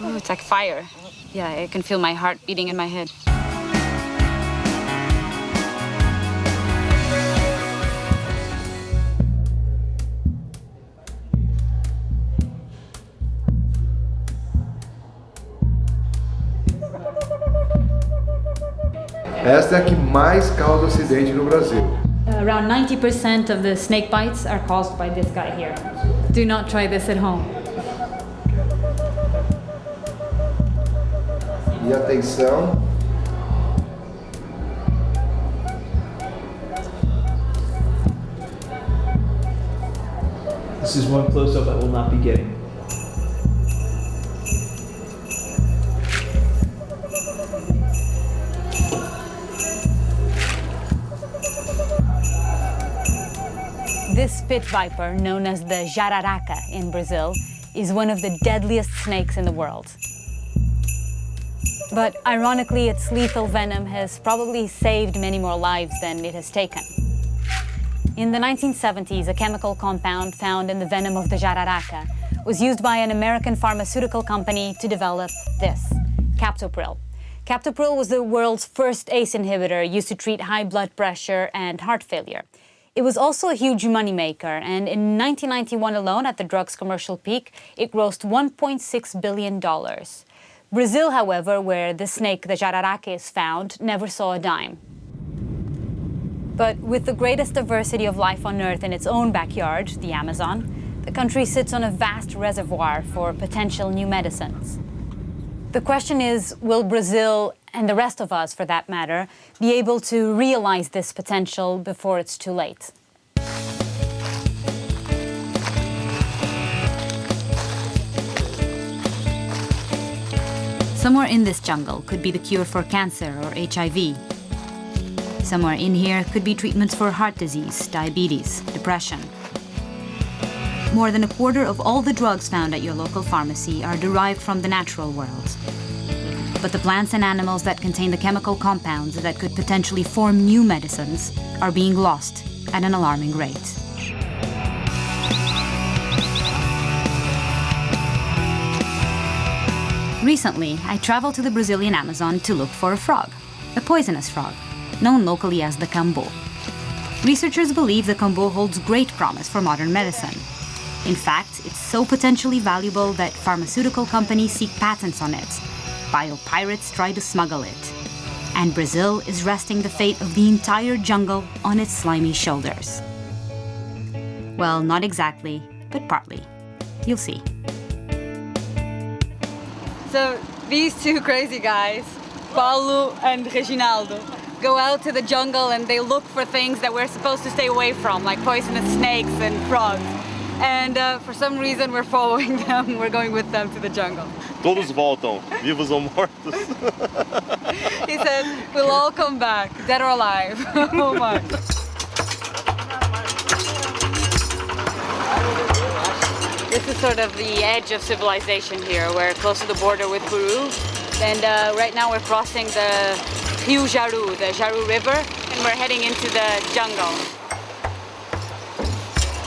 Ooh, it's like fire. Yeah, I can feel my heart beating in my head. Esta é a que mais causa acidente no Brasil. Around 90% of the snake bites are caused by this guy here. Do not try this at home. E atenção. This is one close-up I will not be getting. This pit viper, known as the jararaca in Brazil, is one of the deadliest snakes in the world. But ironically, its lethal venom has probably saved many more lives than it has taken. In the 1970s, a chemical compound found in the venom of the jararaca was used by an American pharmaceutical company to develop this, captopril. Captopril was the world's first ACE inhibitor used to treat high blood pressure and heart failure. It was also a huge moneymaker, and in 1991 alone, at the drug's commercial peak, it grossed $1.6 billion. Brazil, however, where the snake, the jararaca, is found, never saw a dime. But with the greatest diversity of life on Earth in its own backyard, the Amazon, the country sits on a vast reservoir for potential new medicines. The question is, will Brazil, and the rest of us for that matter, be able to realize this potential before it's too late? Somewhere in this jungle could be the cure for cancer or HIV. Somewhere in here could be treatments for heart disease, diabetes, depression. More than a quarter of all the drugs found at your local pharmacy are derived from the natural world. But the plants and animals that contain the chemical compounds that could potentially form new medicines are being lost at an alarming rate. Recently, I traveled to the Brazilian Amazon to look for a frog, a poisonous frog, known locally as the cambo. Researchers believe the cambo holds great promise for modern medicine. In fact, it's so potentially valuable that pharmaceutical companies seek patents on it. Biopirates try to smuggle it. And Brazil is resting the fate of the entire jungle on its slimy shoulders. Well, not exactly, but partly. You'll see. So these two crazy guys, Paulo and Reginaldo, go out to the jungle and they look for things that we're supposed to stay away from, like poisonous snakes and frogs. And for some reason we're following them, we're going with them to the jungle. Todos voltam, vivos ou mortos. He said, we'll all come back, dead or alive. Oh my. This is sort of the edge of civilization here. We're close to the border with Peru. And right now we're crossing the Rio Jaru, the Jaru River, and we're heading into the jungle.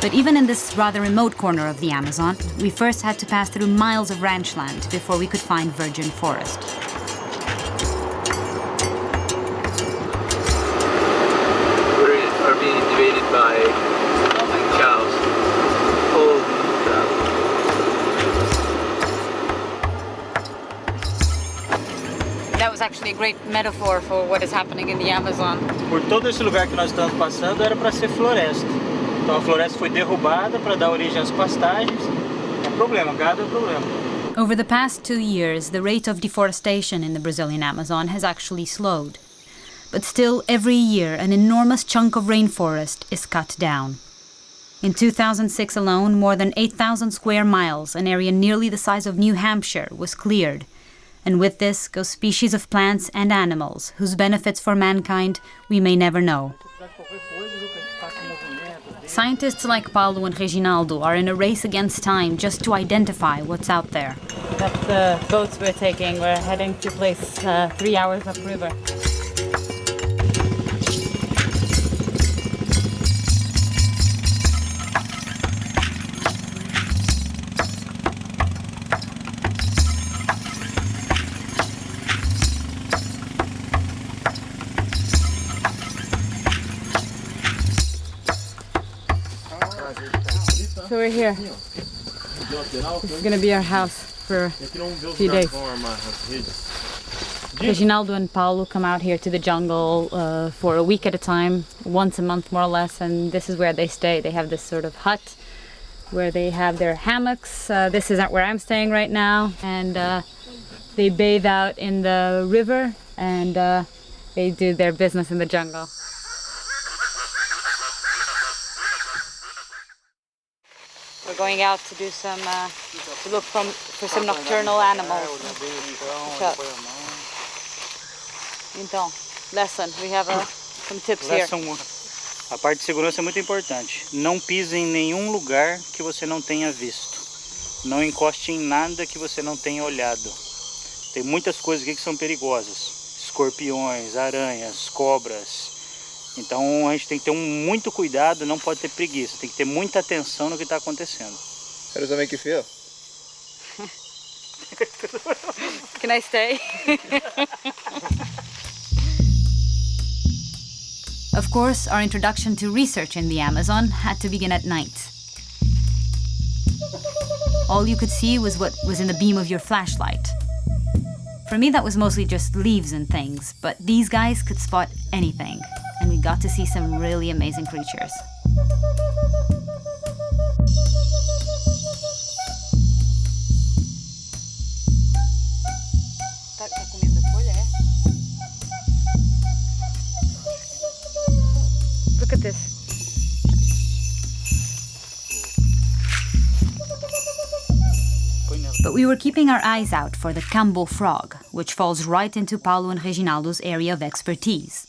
But even in this rather remote corner of the Amazon, we first had to pass through miles of ranch land before we could find virgin forest. We are being invaded by cows. Holy That was actually a great metaphor for what is happening in the Amazon. Por todo esse lugar que nós estamos passando era para ser floresta. Então a floresta foi derrubada para dar origem às pastagens. É problema, gado é problema. Over the past 2 years, the rate of deforestation in the Brazilian Amazon has actually slowed. But still, every year, an enormous chunk of rainforest is cut down. In 2006 alone, more than 8,000 square miles, an area nearly the size of New Hampshire, was cleared. And with this go species of plants and animals whose benefits for mankind we may never know. Scientists like Paulo and Reginaldo are in a race against time just to identify what's out there. That's the boats we're taking. We're heading to a place 3 hours upriver. we're here. It's gonna be our house for a few days. Reginaldo and Paulo come out here to the jungle for a week at a time, once a month more or less, and this is where they stay. They have this sort of hut where they have their hammocks. This is where I'm staying right now, and they bathe out in the river, and they do their business in the jungle. We're going out to do some, to look for some nocturnal animals. Então, lesson, we have some tips here. Lesson 1. A parte de segurança é muito importante. Não pise em nenhum lugar que você não tenha visto. Não encoste em nada que você não tenha olhado. Tem muitas coisas aqui que são perigosas. Escorpiões, aranhas, cobras. Então a gente tem que ter muito cuidado, não pode ter preguiça. Tem que ter muita atenção no que está acontecendo. How does that make you feel? Can I stay? Of course, our introduction to research in the Amazon had to begin at night. All you could see was what was in the beam of your flashlight. For me, that was mostly just leaves and things, but these guys could spot anything, and we got to see some really amazing creatures. Look at this. But we were keeping our eyes out for the Cambo frog, which falls right into Paulo and Reginaldo's area of expertise.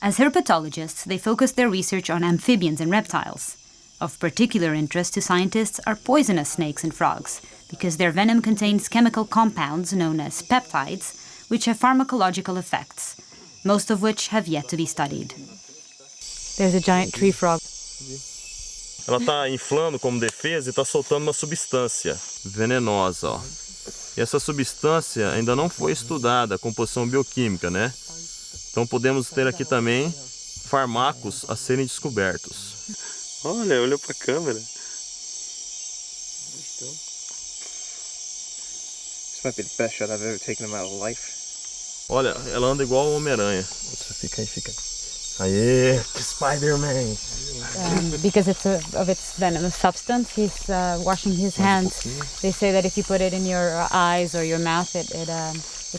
As herpetologists, they focused their research on amphibians and reptiles. Of particular interest to scientists are poisonous snakes and frogs, because their venom contains chemical compounds known as peptides, which have pharmacological effects, most of which have yet to be studied. There's a giant tree frog. Ela está inflando como defesa e está soltando uma substância venenosa, ó. E essa substância ainda não foi estudada, a composição bioquímica, né? Então podemos ter aqui também fármacos a serem descobertos. Olha, olhou para a câmera. This might be the best shot I've ever taken him out of life. Olha, ela anda igual o Homem-Aranha. Fica aí, fica aí. Aê, que Spider-Man! Because of its venomous substance, he's washing his hands. They say that if you put it in your eyes or your mouth, it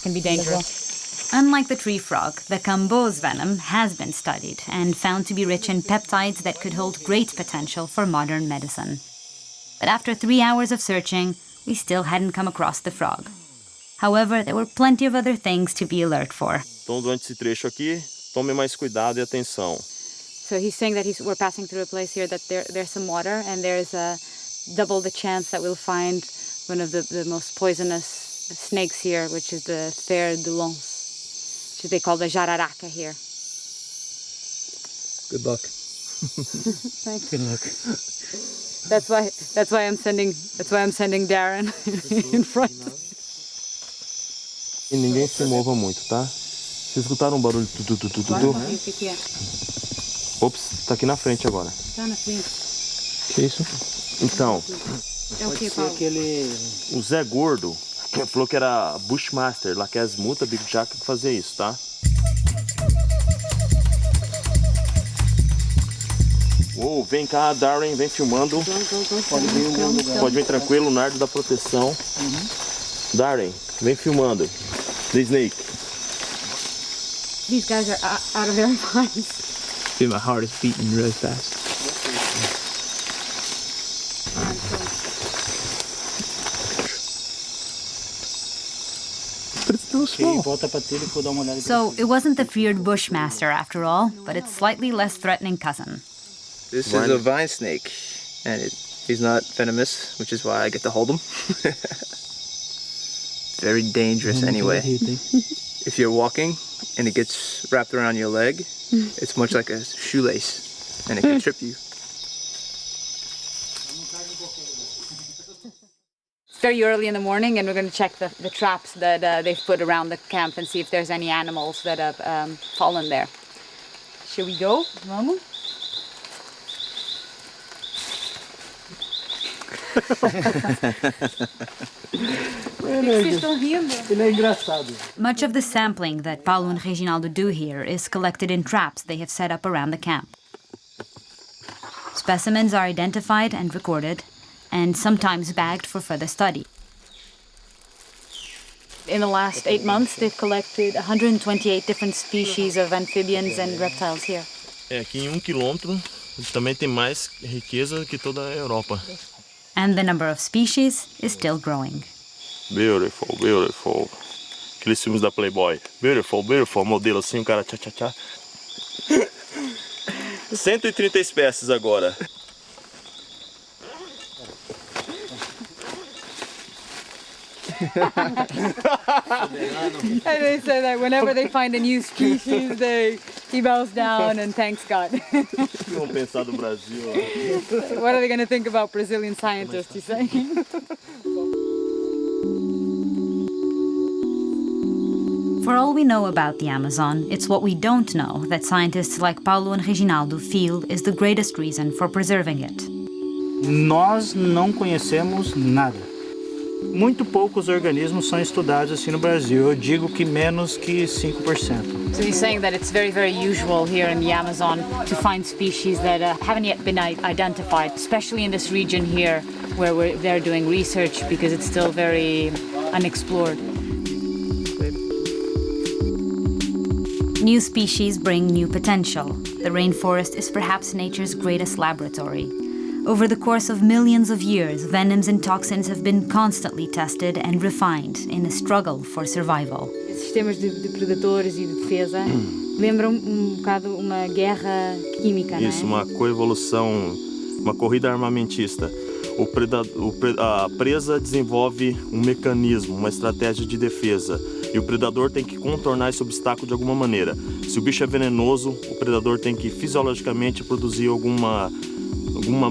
can be dangerous. Unlike the tree frog, the Cambo's venom has been studied and found to be rich in peptides that could hold great potential for modern medicine. But after 3 hours of searching, we still hadn't come across the frog. However, there were plenty of other things to be alert for. Então, durante esse trecho aqui, tome mais cuidado e atenção. So he's saying that we're passing through a place here that there's some water, and there's double the chance that we'll find one of the most poisonous snakes here, which is the fer de lance, which they call the jararaca here. Good luck. Thanks. Good luck. That's why I'm sending Darren in front. E ninguém se mova muito, tá? Vocês escutaram um barulho? O que é? Ops, tá aqui na frente agora. Tá na frente. Que isso? Então, É o que, Paulo? o Zé Gordo falou que era Bushmaster, lá que é as multas, Big Jack, que fazia isso, tá? Uou, vem cá, Darren, vem filmando. Pode vir tranquilo, o nardo da proteção. Darren, vem filmando. The snake. These guys are out of their minds. Dude, my heart is beating really fast. But it's still small. So it wasn't the feared bushmaster after all, but its slightly less threatening cousin. This is a vine snake, and he's not venomous, which is why I get to hold him. Very dangerous anyway. If you're walking and it gets wrapped around your leg, it's much like a shoelace, and it can trip you. It's very early in the morning, and we're going to check the traps that they've put around the camp and see if there's any animals that have fallen there. Shall we go? Vamos? Much of the sampling that Paulo and Reginaldo do here is collected in traps they have set up around the camp. Specimens are identified and recorded, and sometimes bagged for further study. In the last 8 months, they've collected 128 different species of amphibians and reptiles here. Aqui em 1 quilômetro também tem mais riqueza que toda a Europa. And the number of species is still growing. Beautiful, beautiful. Aqueles filmes da Playboy. Beautiful, beautiful. Modelo assim, o cara tchá. 130 espécies agora. And they say that whenever they find a new species, he bows down and thanks God. Vamos pensar do Brasil. What are they going to think about Brazilian scientists, he's saying? For all we know about the Amazon, it's what we don't know that scientists like Paulo and Reginaldo feel is the greatest reason for preserving it. Nós não conhecemos nada. Muito poucos organismos são estudados assim no Brasil. Eu digo que menos que 5%. So he's saying that it's very, very usual here in the Amazon to find species that haven't yet been identified, especially in this region here where they're doing research because it's still very unexplored. New species bring new potential. The rainforest is perhaps nature's greatest laboratory. Over the course of millions of years, venoms and toxins have been constantly tested and refined in a struggle for survival. Sistemas de predadores e de defesa lembram bocado uma guerra química, não é? Isso, uma coevolução, uma corrida armamentista. A presa desenvolve um mecanismo, uma estratégia de defesa. E o predador tem que contornar esse obstáculo de alguma maneira. Se o bicho é venenoso, o predador tem que fisiologicamente produzir alguma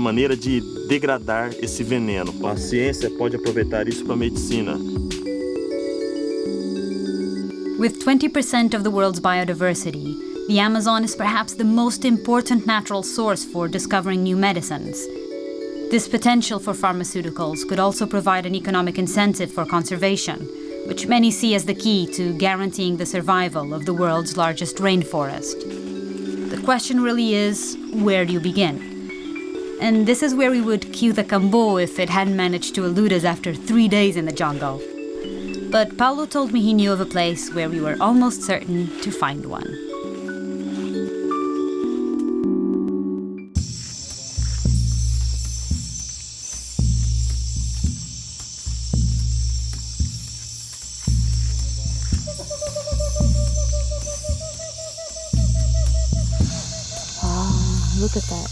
maneira de degradar esse veneno. A ciência pode aproveitar isso para a medicina. With 20% of the world's biodiversity, the Amazon is perhaps the most important natural source for discovering new medicines. This potential for pharmaceuticals could also provide an economic incentive for conservation, which many see as the key to guaranteeing the survival of the world's largest rainforest. The question really is, where do you begin? And this is where we would cue the cambo if it hadn't managed to elude us after 3 days in the jungle. But Paulo told me he knew of a place where we were almost certain to find one. Oh, look at that.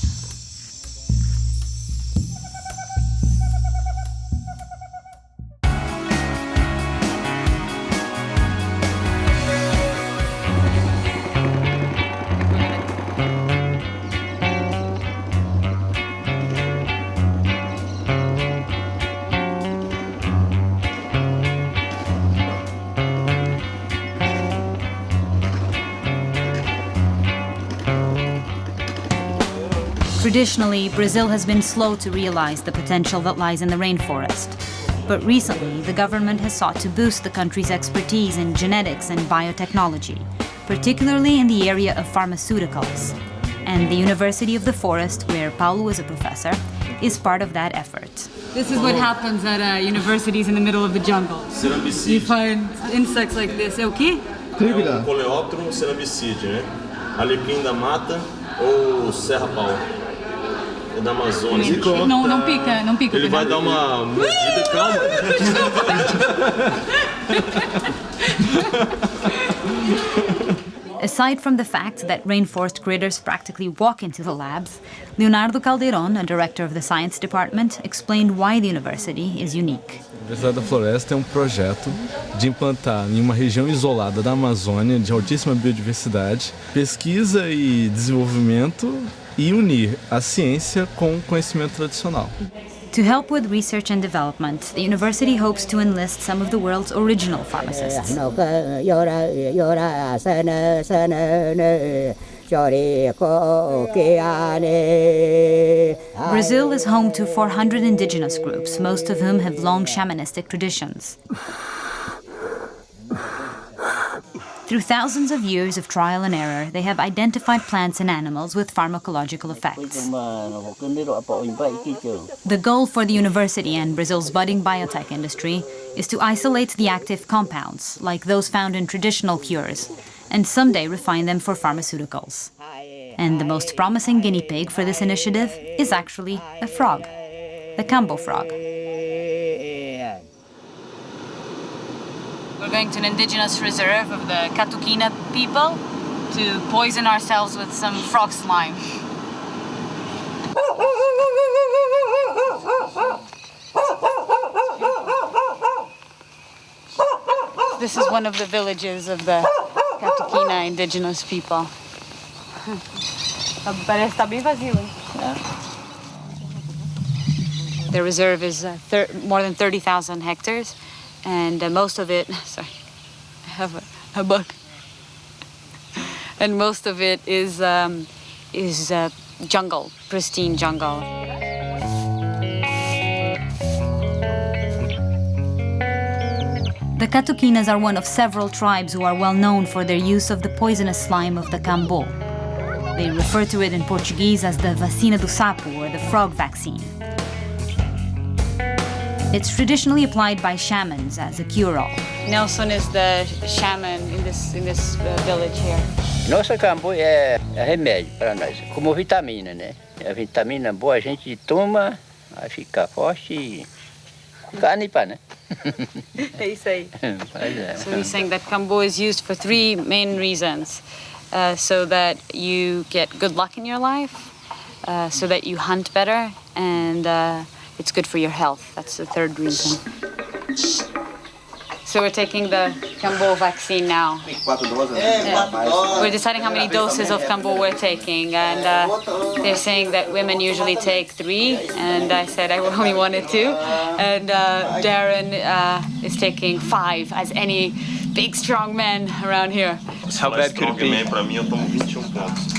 Traditionally, Brazil has been slow to realize the potential that lies in the rainforest. But recently, the government has sought to boost the country's expertise in genetics and biotechnology, particularly in the area of pharmaceuticals. And the University of the Forest, where Paulo is a professor, is part of that effort. This is what happens at universities in the middle of the jungle. You find insects like this. É o quê? É coleóptero cerambicide, né? Alecrim da mata ou serra-pau. É da Amazônia. Não pica, não pica. Ele vai dar uma mordida, calma. Aside from the fact that rainforest critters practically walk into the labs, Leonardo Calderon, a director of the science department, explained why the university is unique. A Universidade da Floresta é um projeto de implantar em uma região isolada da Amazônia, de altíssima biodiversidade, pesquisa e desenvolvimento e unir a ciência com o conhecimento tradicional. To help with research and development, the university hopes to enlist some of the world's original pharmacists. Brazil is home to 400 indigenous groups, most of whom have long shamanistic traditions. Through thousands of years of trial and error, they have identified plants and animals with pharmacological effects. The goal for the university and Brazil's budding biotech industry is to isolate the active compounds, like those found in traditional cures, and someday refine them for pharmaceuticals. And the most promising guinea pig for this initiative is actually a frog, the Cambo frog. We're going to an indigenous reserve of the Catuquina people to poison ourselves with some frog slime. This is one of the villages of the Catuquina indigenous people. Parece estar bem vazio, hein? The reserve is more than 30,000 hectares. And most of it, sorry, I have a bug. And most of it is jungle, pristine jungle. The Catuquinas are one of several tribes who are well known for their use of the poisonous slime of the cambo. They refer to it in Portuguese as the vacina do sapo, or the frog vaccine. It's traditionally applied by shamans as a cure-all. Nelson is the shaman in this village here. Nossa cambo é remédio para nós, como vitamina, né? A vitamina boa a gente toma, aí fica forte e fica anipa, né? É isso aí. So he's saying that cambo is used for three main reasons. So that you get good luck in your life, so that you hunt better, and it's good for your health. That's the third reason. So we're taking the cambo vaccine now. We're deciding how many doses of cambo we're taking, and they're saying that women usually take 3, and I said I only wanted 2, and Darren is taking 5, as any big, strong man around here. How bad could it be? Pra mim, eu tomo 21 pontos.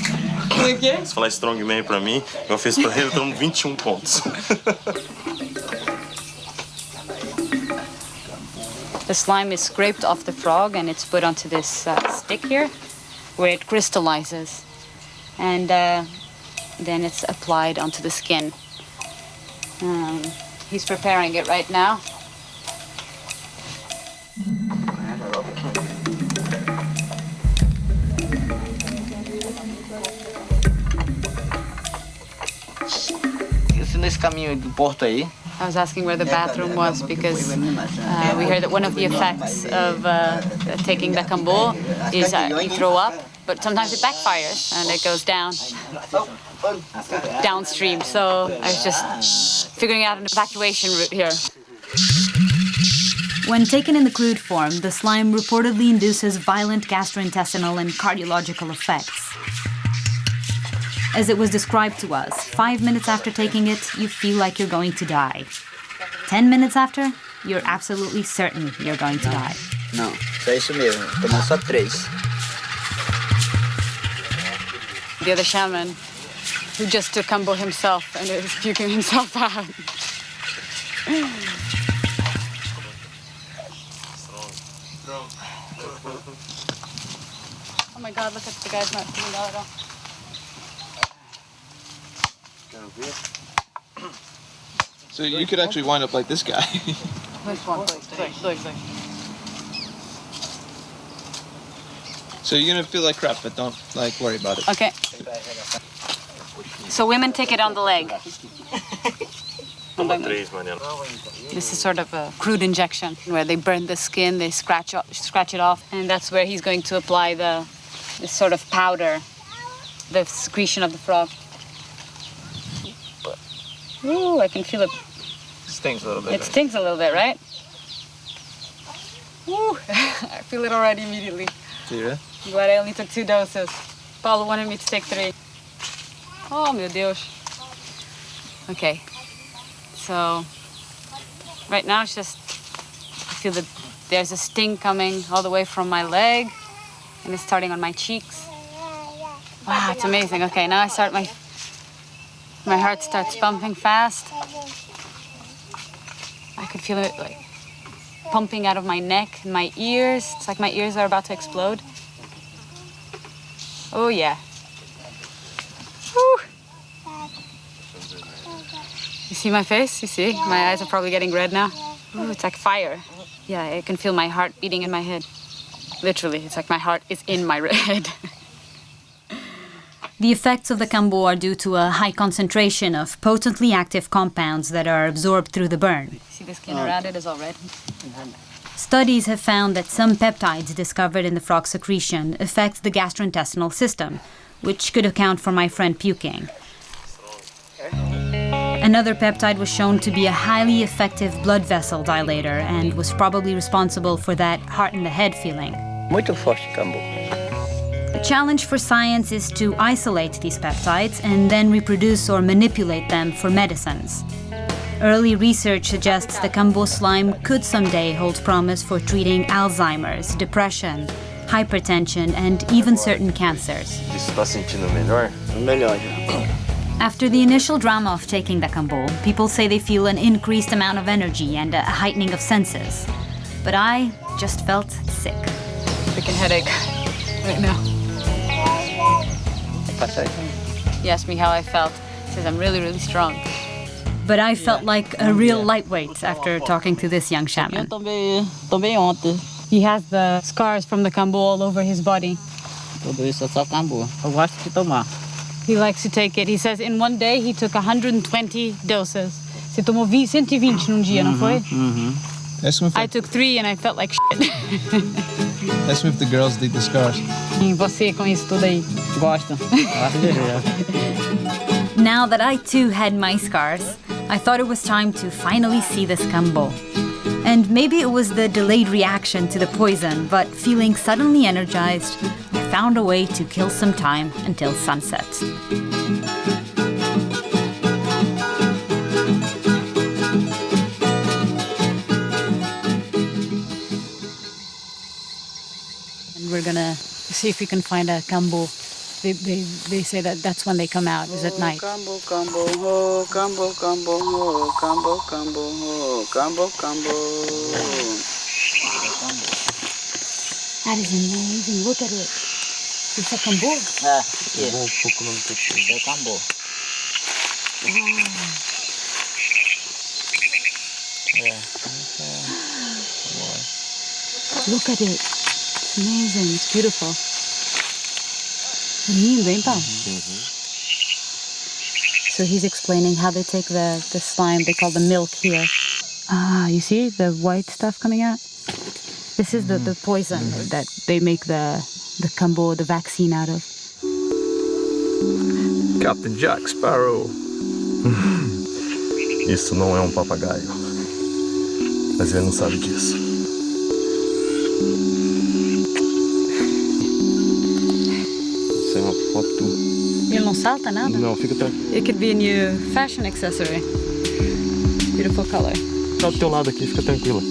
O quê? Se falar strongman pra mim, eu fiz pra ele, eu tomo 21 pontos. The slime is scraped off the frog and it's put onto this stick here, where it crystallizes. And then it's applied onto the skin. He's preparing it right now. Nesse caminho do porto aí. I was asking where the bathroom was because we heard that one of the effects of taking the cambo is you throw up, but sometimes it backfires and it goes downstream. So I was just figuring out an evacuation route here. When taken in the crude form, the slime reportedly induces violent gastrointestinal and cardiological effects. As it was described to us, 5 minutes after taking it, you feel like you're going to die. 10 minutes after, you're absolutely certain you're going to die. Não, é isso mesmo. Tomou só 3. The other shaman, who just took cambo himself and is puking himself out. Oh my God, look at the guy's not feeling well at all. So you could actually wind up like this guy. So you're gonna feel like crap, but don't worry about it. Okay. So women take it on the leg. This is sort of a crude injection where they burn the skin, they scratch it off, and that's where he's going to apply this sort of powder, the secretion of the frog. Ooh, I can feel it. Stings a little bit. It stings a little bit, right? Ooh, I feel it already immediately. Yeah. But I only took 2 doses. Paulo wanted me to take 3. Oh, meu Deus. Okay. So, right now it's just, I feel that there's a sting coming all the way from my leg, and it's starting on my cheeks. Wow, it's amazing. Okay, now I start my heart starts pumping fast. I could feel it like pumping out of my neck and my ears. It's like my ears are about to explode. Oh yeah. Woo. You see my face? You see? My eyes are probably getting red now. Ooh, it's like fire. Yeah, I can feel my heart beating in my head. Literally, it's like my heart is in my head. The effects of the kambo are due to a high concentration of potently active compounds that are absorbed through the burn. See the skin around it is all red? Studies have found that some peptides discovered in the frog secretion affect the gastrointestinal system, which could account for my friend puking. Another peptide was shown to be a highly effective blood vessel dilator and was probably responsible for that heart in the head feeling. Muito forte kambo. The challenge for science is to isolate these peptides and then reproduce or manipulate them for medicines. Early research suggests the kambo slime could someday hold promise for treating Alzheimer's, depression, hypertension, and even certain cancers. Está sentindo melhor? Melhor já. After the initial drama of taking the kambo, people say they feel an increased amount of energy and a heightening of senses. But I just felt sick. Freaking headache right now. He asked me how I felt. He says I'm really, really strong. But I felt like a real lightweight after talking to this young shaman. Tomei ontem. He has the scars from the kambo all over his body. Tudo isso é só kambo. Eu gosto de tomar. He likes to take it. He says in one day he took 120 doses. Você tomou 120 num dia, não foi? Ask him if I took 3 and I felt like shit. ask him if the girls did the scars. E você com isso tudo aí? Gosto. Now that I too had my scars, I thought it was time to finally see this kambo. And maybe it was the delayed reaction to the poison, but feeling suddenly energized, I found a way to kill some time until sunset. And we're gonna see if we can find a kambo. They say that that's when they come out, is at night. Kambo, kambo, ho, kambo, kambo, ho, kambo, kambo, ho, kambo, kambo. That is amazing. Look at it. It's a kambo. É, é kambo. Look at it. It's amazing. It's beautiful. Lindo, hein, Paulo? So he's explaining how they take the slime, they call the milk here. Ah, you see the white stuff coming out? This is the poison that they make the kambo, the vaccine out of. Captain Jack Sparrow. Isso não é um papagaio. Mas ele não sabe disso. Isso é uma foto. Ele não salta nada? Não, fica tranquilo. It could be a new fashion accessory. Beautiful color. Fica do teu lado aqui, fica tranquila.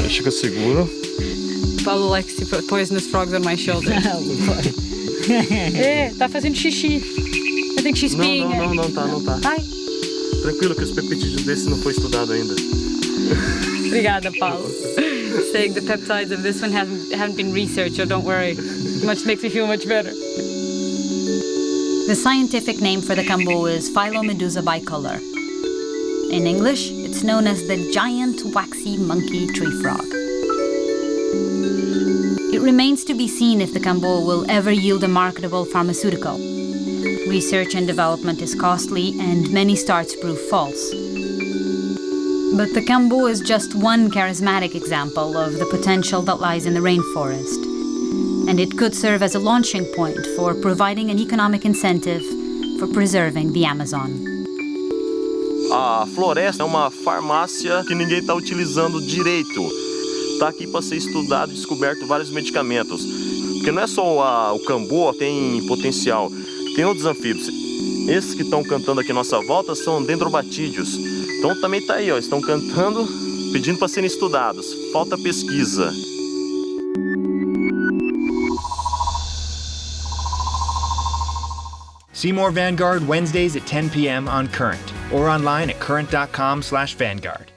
Fica seguro. Paulo likes to put poisonous frogs on my shoulder. Tá fazendo xixi. I think she's peeing. Não tá. Ai. Tranquilo que os peptídeos desse não foi estudado ainda. Obrigada, Paulo. Saying the peptides of this one haven't been researched, so don't worry. Much makes me feel much better. The scientific name for the kambo is Philomedusa bicolor. In English, it's known as the giant waxy monkey tree frog. It remains to be seen if the kambo will ever yield a marketable pharmaceutical. Research and development is costly, and many starts prove false. But the kambo is just one charismatic example of the potential that lies in the rainforest. And it could serve as a launching point for providing an economic incentive for preserving the Amazon. A floresta é uma farmácia que ninguém está utilizando direito. Está aqui para ser estudado e descoberto vários medicamentos. Porque não é só o kambo tem potencial, tem outros anfíbios. Esses que estão cantando aqui à nossa volta são dendrobatídeos. Então também está aí, ó, estão cantando, pedindo para serem estudados. Falta pesquisa. See more Vanguard Wednesdays at 10 p.m. on Current or online at current.com/Vanguard.